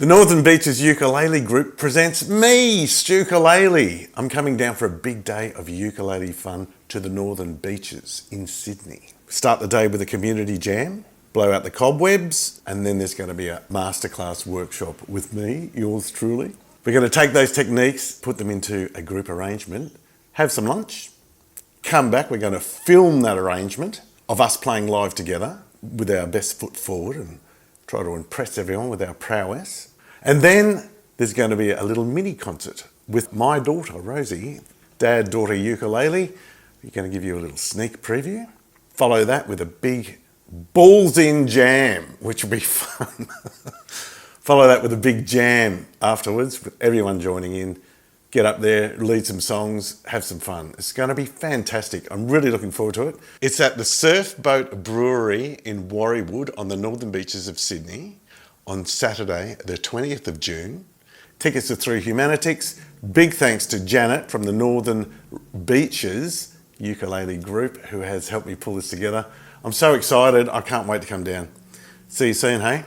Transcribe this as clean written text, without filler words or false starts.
The Northern Beaches Ukulele Group presents me, Stukulele. I'm coming down for a big day of ukulele fun to the Northern Beaches in Sydney. Start the day with a community jam, blow out the cobwebs, and then there's going to be a masterclass workshop with me, yours truly. We're going to take those techniques, put them into a group arrangement, have some lunch, come back, we're going to film that arrangement of us playing live together with our best foot forward and try to impress everyone with our prowess. And then there's going to be a little mini concert with my daughter, Rosie, dad-daughter ukulele. We're going to give you a little sneak preview. Follow that with a big balls-in jam, which will be fun. Follow that with a big jam afterwards, with everyone joining in. Get up there, lead some songs, have some fun. It's going to be fantastic. I'm really looking forward to it. It's at the Surfboat Brewery in Warriewood on the Northern Beaches of Sydney on Saturday, the 20th of June. Tickets are through Humanitix. Big thanks to Janet from the Northern Beaches Ukulele Group who has helped me pull this together. I'm so excited. I can't wait to come down. See you soon, hey?